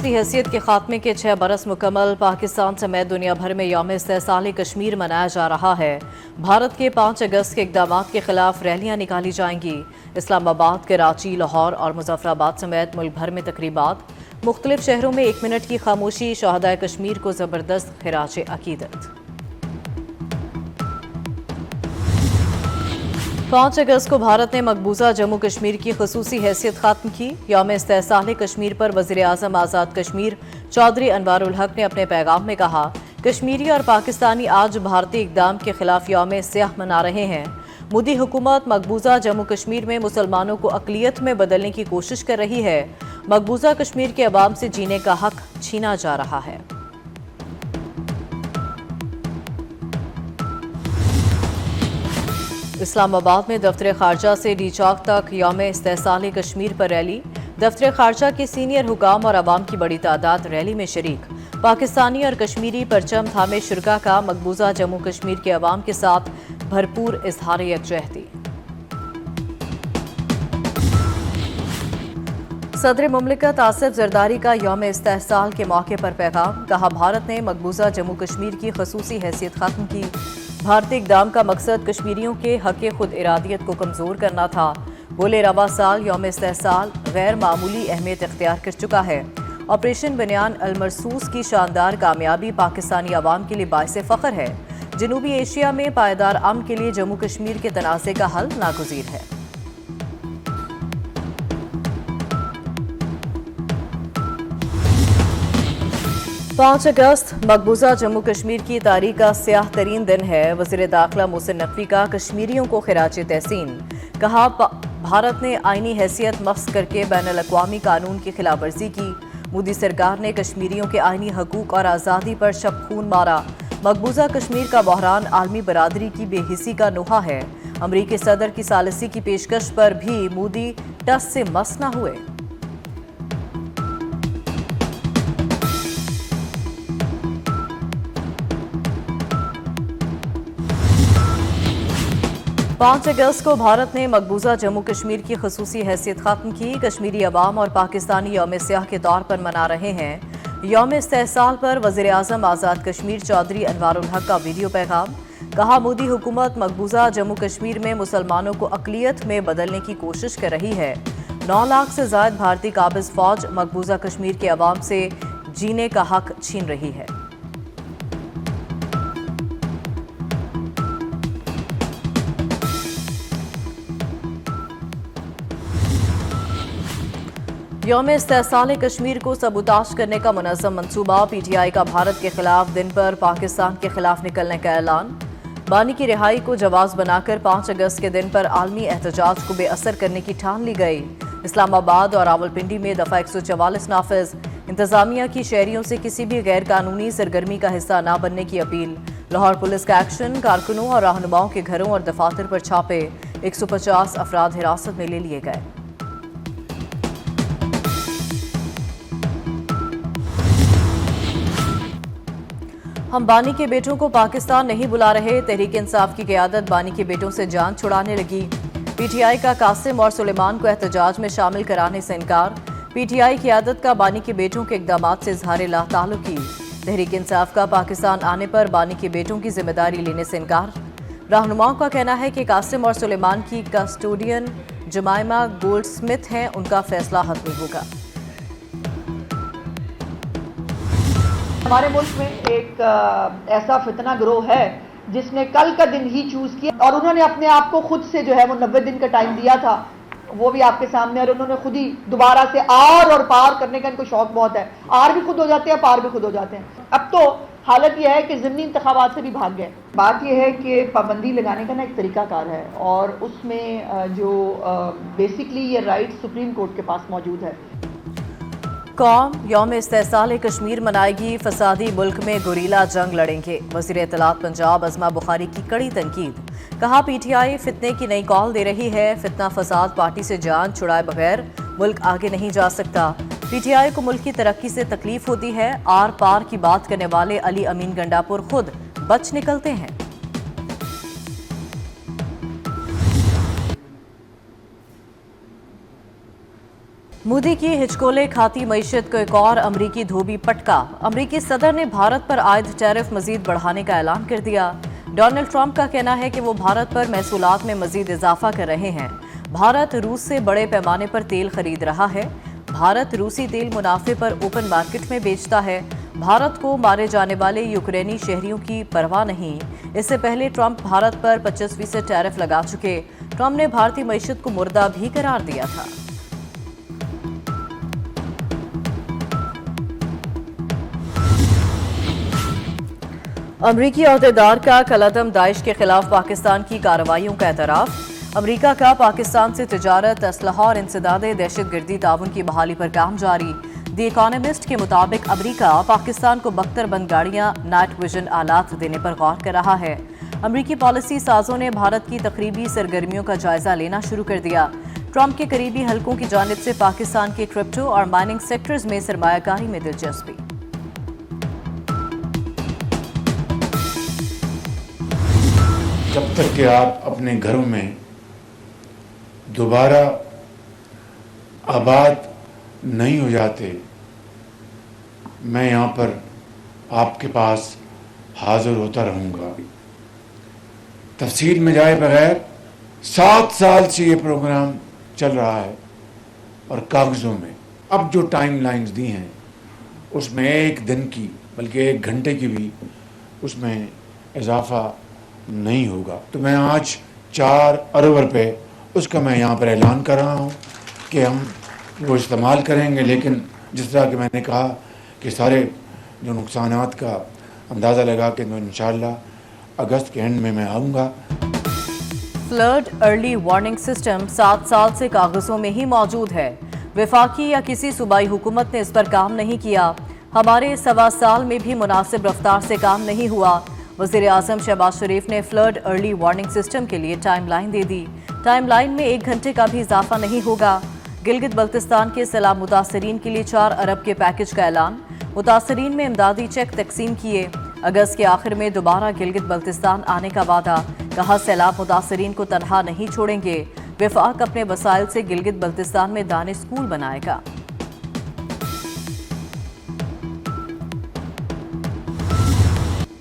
खसूसी हैसियत के खात्मे के 6 बरस मुकम्मल। पाकिस्तान समेत दुनिया भर में यौम इस्तेहसाल कश्मीर मनाया जा रहा है। भारत के 5 अगस्त के इक़दाम के खिलाफ रैलियां निकाली जाएंगी। इस्लामाबाद, कराची, लाहौर और मुजफ्फराबाद समेत मुल्क भर में तकरीबात। मुख्तलिफ शहरों में 1 मिनट की खामोशी, शहदाए कश्मीर को ज़बरदस्त खिराज अकीदत। 5 अगस्त को भारत ने मकबूजा जम्मू कश्मीर की खसूसी हैसियत खत्म की। यौम इस्तेहसाल कश्मीर पर वज़ीर आज़म आज़ाद कश्मीर चौधरी अनवारुल हक ने अपने पैगाम में कहा, कश्मीरी और पाकिस्तानी आज भारतीय इक़दाम के खिलाफ यौम स्याह मना रहे हैं। मोदी हुकूमत मकबूजा जम्मू कश्मीर में मुसलमानों को अक़लियत में बदलने की कोशिश कर रही है। मकबूजा कश्मीर के अवाम से जीने का हक छीना जा रहा है। इस्लामाबाद में दफ्तर खारजा से डी चौक तक यौम इस्तेहसाल कश्मीर पर रैली। दफ्तर खारजा के सीनियर हुकाम और अवाम की बड़ी तादाद रैली में शरीक। पाकिस्तानी और कश्मीरी परचम थामे शुरका का मकबूजा जम्मू कश्मीर के अवाम के साथ भरपूर इजहार यकजहती। सदर मुमलिकत आसिफ जरदारी का यौम इस्तेहसाल के मौके पर पैगाम। कहा, भारत ने मकबूजा जम्मू कश्मीर की खसूसी हैसियत खत्म की। भारतीय इक़दाम का मकसद कश्मीरियों के हक़ खुद इरादियत को कमज़ोर करना था। बोले, रवा साल यौम इस्तेहसाल गैर मामूली अहमियत इख्तियार कर चुका है। ऑपरेशन बनियान अलमरसूस की शानदार कामयाबी पाकिस्तानी अवाम के लिए बाइस फ़ख्र है। जनूबी एशिया में पायदार अमन के लिए जम्मू कश्मीर के तनाज़े का हल नागुज़ीर है। पाँच अगस्त मकबूजा जम्मू कश्मीर की तारीख का स्याह तरीन दिन है। वज़ीर दाखिला मोहसिन नकवी का कश्मीरियों को खिराज तहसीन। कहा, भारत ने आईनी हैसियत मख्स करके बैनुल अक़वामी कानून की खिलाफ वर्जी की। मोदी सरकार ने कश्मीरियों के आईनी हकूक़ और आज़ादी पर शब खून मारा। मकबूजा कश्मीर का बहरान आलमी बरादरी की बेहिसी का नोहा है। अमरीकी सदर की सालिसी की पेशकश पर भी मोदी टस से मस न हुए। पाँच अगस्त को भारत ने मकबूजा जम्मू कश्मीर की खसूसी हैसियत खत्म की। कश्मीरी अवाम और पाकिस्तानी यौम स्याह के तौर पर मना रहे हैं। यौम इस्तेहसाल पर वज़ीर आज़म आज़ाद कश्मीर चौधरी अनवारुल हक का वीडियो पैगाम। कहा, मोदी हुकूमत मकबूजा जम्मू कश्मीर में मुसलमानों को अक़लियत में बदलने की कोशिश कर रही है। 9 लाख से ज़ायद भारतीय काबिज़ फ़ौज मकबूजा कश्मीर के अवाम से जीने का हक छीन रही है। यौम इस्तेहसाल कश्मीर को सबूताज करने का मुनज़्ज़म मंसूबा। PTI का भारत के खिलाफ दिन पर पाकिस्तान के खिलाफ निकलने का ऐलान। बानी की रिहाई को जवाज़ बनाकर 5 अगस्त के दिन पर आलमी एहतजाज को बेअसर करने की ठान ली गई। इस्लामाबाद और रावलपिंडी में दफ़ा 144 नाफिज। इंतज़ामिया की शहरियों से किसी भी गैर कानूनी सरगर्मी का हिस्सा न बनने की अपील। लाहौर पुलिस का एक्शन। कारकुनों और रहनुमाओं के घरों और दफातर पर छापे। 150 अफराद हिरासत में ले लिए गए। हम बानी के बेटों को पाकिस्तान नहीं बुला रहे। तहरीक इंसाफ की क़यादत बानी के बेटों से जान छुड़ाने लगी। PTI का कासिम और सुलेमान को एहतजाज में शामिल कराने से इनकार। PTI क़यादत का बानी के बेटों के इक़दामात से इज़हार लाताल्लुकी। तहरीक इंसाफ का पाकिस्तान आने पर बानी के बेटों की जिम्मेदारी लेने से इनकार। रहनुमाओं का कहना है कि कासिम और सुलेमान की कस्टोडियन जमाइमा गोल्डस्मिथ हैं, उनका फैसला हतमी होगा। हमारे मुल्क में एक ऐसा फितना गिरोह है जिसने कल का दिन ही चूज किया और उन्होंने अपने आप को खुद से जो है वो 90 दिन का टाइम दिया था, वो भी आपके सामने। और उन्होंने खुद ही दोबारा से आर और पार करने का इनको शौक बहुत है। आर भी खुद हो जाते हैं, पार भी खुद हो जाते हैं। अब तो हालत यह है कि ज़िमनी इंतखाबात से भी भाग गए। बात यह है कि पाबंदी लगाने का ना एक तरीकाकार है और उसमें जो बेसिकली ये राइट सुप्रीम कोर्ट के पास मौजूद है। कौम यौम इस्तेहसाल कश्मीर मनाएगी, फसादी मुल्क में गुरीला जंग लड़ेंगे। वज़ीर इत्तलात पंजाब अज़मा बुखारी की कड़ी तनकीद। कहा, PTI फितने की नई कॉल दे रही है। फितना फसाद पार्टी से जान छुड़ाए बगैर मुल्क आगे नहीं जा सकता। PTI को मुल्क की तरक्की से तकलीफ होती है। आर पार की बात करने वाले अली अमीन गंडापुर खुद बच निकलते हैं। मोदी की हिचकोले खाती मईशत को एक और अमरीकी धोबी पटका। अमरीकी सदर ने भारत पर आयद टैरिफ मजीद बढ़ाने का ऐलान कर दिया। डोनाल्ड ट्रंप का कहना है कि वो भारत पर महसूलात में मजीद इजाफा कर रहे हैं। भारत रूस से बड़े पैमाने पर तेल खरीद रहा है। भारत रूसी तेल मुनाफे पर ओपन मार्केट में बेचता है। भारत को मारे जाने वाले यूक्रेनी शहरियों की परवाह नहीं। इससे पहले ट्रंप भारत पर 25% टैरिफ लगा चुके। ट्रंप ने भारतीय मईशत को मुर्दा भी करार दिया था। अमरीकी अहदेदार का कलअदम दाइश के खिलाफ पाकिस्तान की कार्रवाइयों का एतराफ़। अमरीका का पाकिस्तान से तिजारत, असलहा और इंसदाद दहशतगर्दी ताउन की बहाली पर काम जारी। द इकोनॉमिस्ट के मुताबिक अमरीका पाकिस्तान को बख्तरबंद गाड़ियां, नाइट विजन आलात देने पर गौर कर रहा है। अमरीकी पॉलिसी साजों ने भारत की तकरीबी सरगर्मियों का जायजा लेना शुरू कर दिया। ट्रंप के करीबी हलकों की जानिब से पाकिस्तान के क्रिप्टो और माइनिंग सेक्टर्स में सरमायाकारी में दिलचस्पी। जब तक कि आप अपने घरों में दोबारा आबाद नहीं हो जाते, मैं यहाँ पर आपके पास हाजिर होता रहूँगा। तफसील में जाए बगैर 7 साल से ये प्रोग्राम चल रहा है और कागज़ों में अब जो टाइम लाइन्स दी हैं उसमें एक दिन की बल्कि 1 घंटे की भी उसमें इजाफा नहीं होगा। तो मैं आज 4 अरब रुपए उसका मैं यहाँ पर ऐलान कर रहा हूँ कि हम वो इस्तेमाल करेंगे। लेकिन जिस तरह कि मैंने कहा कि सारे जो नुकसानात का अंदाज़ा लगा कि इंशाअल्लाह अगस्त के एंड में मैं आऊँगा। फ्लड अर्ली वार्निंग सिस्टम 7 साल से कागजों में ही मौजूद है। वफाकी या किसी सूबाई हुकूमत ने इस पर काम नहीं किया। हमारे 1.25 साल में भी मुनासिब रफ्तार से काम नहीं हुआ। वज़ीर आज़म शहबाज शरीफ ने फ्लड अर्ली वार्निंग सिस्टम के लिए टाइम लाइन दे दी। टाइम लाइन में 1 घंटे का भी इजाफा नहीं होगा। गिलगित बल्तिस्तान के सैलाब मुतासरीन के लिए 4 अरब के पैकेज का ऐलान। मुतासरीन में इमदादी चेक तकसीम किए। अगस्त के आखिर में दोबारा गिलगित बल्तिस्तान आने का वादा। कहा सैलाब मुतासरीन को तनहा नहीं छोड़ेंगे। वफाक अपने वसाइल से गिलगित बल्तिस्तान में दाने स्कूल बनाएगा।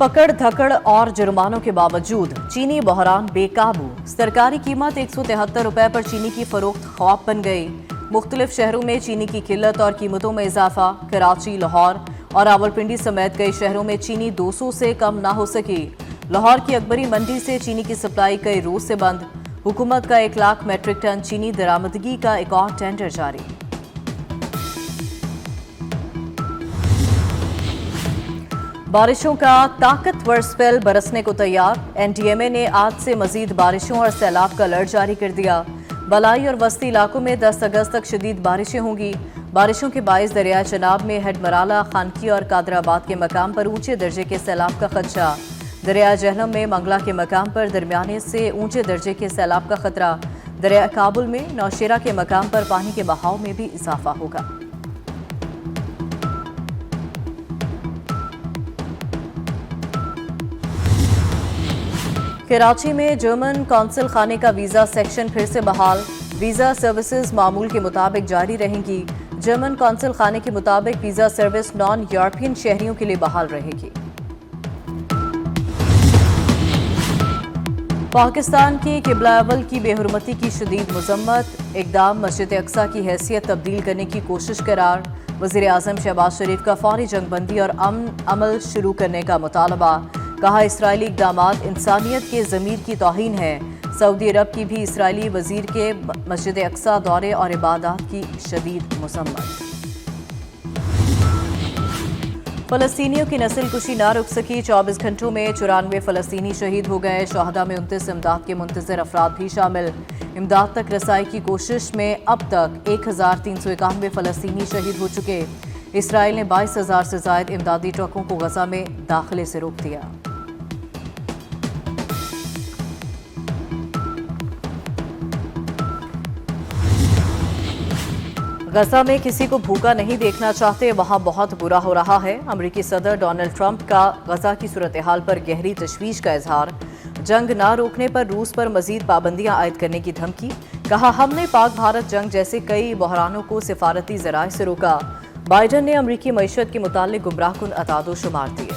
पकड़ धकड़ और जुर्मानों के बावजूद चीनी बहरान बेकाबू। सरकारी कीमत 173 रुपए पर चीनी की फरोख्त ख्वाब बन गई। मुख्तलिफ शहरों में चीनी की किल्लत और कीमतों में इजाफा। कराची, लाहौर और रावलपिंडी समेत कई शहरों में चीनी 200 से कम ना हो सकी। लाहौर की अकबरी मंडी से चीनी की सप्लाई कई रोज से बंद। हुकूमत का 1 लाख मेट्रिक टन चीनी दरामदगी का एक और टेंडर जारी। बारिशों का ताकतवर स्पेल बरसने को तैयार। एनडीएमए ने आज से मजीद बारिशों और सैलाब का अलर्ट जारी कर दिया। बलाई और वस्ती इलाकों में 10 अगस्त तक शदीद बारिशें होंगी। बारिशों के बाइस दरिया चनाब में हेडमराला, खानकी और कादराबाद के मकाम पर ऊंचे दर्जे के सैलाब का खदशा। दरिया जहलम में मंगला के मकाम पर दरमियाने से ऊंचे दर्जे के सैलाब का खतरा। दरिया काबुल में नौशेरा के मकाम पर पानी के बहाव में भी इजाफा होगा। कराची में जर्मन कौंसल खाने का वीज़ा सेक्शन फिर से बहाल। वीज़ा सर्विसेज मामूल के मुताबिक जारी रहेंगी। जर्मन कौंसल खाने के मुताबिक वीज़ा सर्विस नॉन यूरोपियन शहरियों के लिए बहाल रहेगी। पाकिस्तान की किबला अव्वल की बेहुरमती की शदीद मजम्मत। इक़दाम मस्जिद अक्सा की हैसियत तब्दील करने की कोशिश करार। वज़ीर आज़म शहबाज शरीफ का फौरी जंगबंदी और अमल शुरू करने का मुतालबा। कहा इसराइली इक़दामात इंसानियत के ज़मीर की तौहीन है। सऊदी अरब की भी इसराइली वज़ीर के मस्जिद अक्सा दौरे और इबादत की शदीद मजम्मत। फ़लस्तीनियों की नस्ल कुशी ना रुक सकी। 24 घंटों में 94 फ़लस्तीनी शहीद हो गए। शहदा में 29 इमदाद के मुंतज़र अफराद भी शामिल। इमदाद तक रसाई की कोशिश में अब तक 1391 फ़लस्तीनी शहीद हो चुके। इसराइल ने 22,000 से ज़ायद इमदादी ट्रकों को गजा में दाखिले से रोक दिया। गजा में किसी को भूखा नहीं देखना चाहते, वहां बहुत बुरा हो रहा है। अमेरिकी सदर डोनाल्ड ट्रंप का गजा की सूरत हाल पर गहरी तशवीश का इजहार। जंग ना रोकने पर रूस पर मजीद पाबंदियां आयद करने की धमकी। کہا ہم نے پاک بھارت جنگ جیسے کئی بحرانوں کو سفارتی ذرائع سے روکا. بائیڈن نے امریکی معیشت کے متعلق گمراہ کن اعداد و شمار دیے.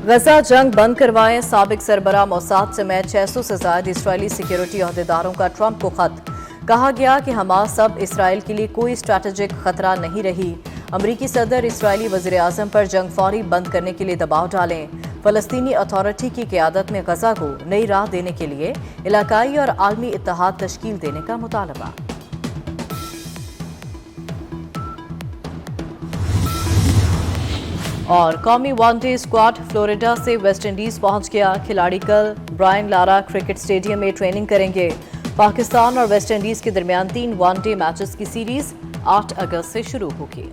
غزہ جنگ بند کروائیں. سابق سربراہ موساد سمیت 600 سے زائد اسرائیلی سیکیورٹی عہدیداروں کا ٹرمپ کو خط. کہا گیا کہ حماس اب اسرائیل کے لیے کوئی اسٹریٹجک خطرہ نہیں رہی. امریکی صدر اسرائیلی وزیر اعظم پر جنگ فوری بند کرنے کے لیے دباؤ ڈالیں. فلسطینی اتھارٹی کی قیادت میں غزہ کو نئی راہ دینے کے لیے علاقائی اور عالمی اتحاد تشکیل دینے کا مطالبہ. اور قومی ون ڈے اسکواڈ فلوریڈا سے ویسٹ انڈیز پہنچ گیا. کھلاڑی کل برائن لارا کرکٹ اسٹیڈیم میں ٹریننگ کریں گے. پاکستان اور ویسٹ انڈیز کے درمیان 3 ون ڈے میچز کی سیریز 8 اگست سے شروع ہوگی.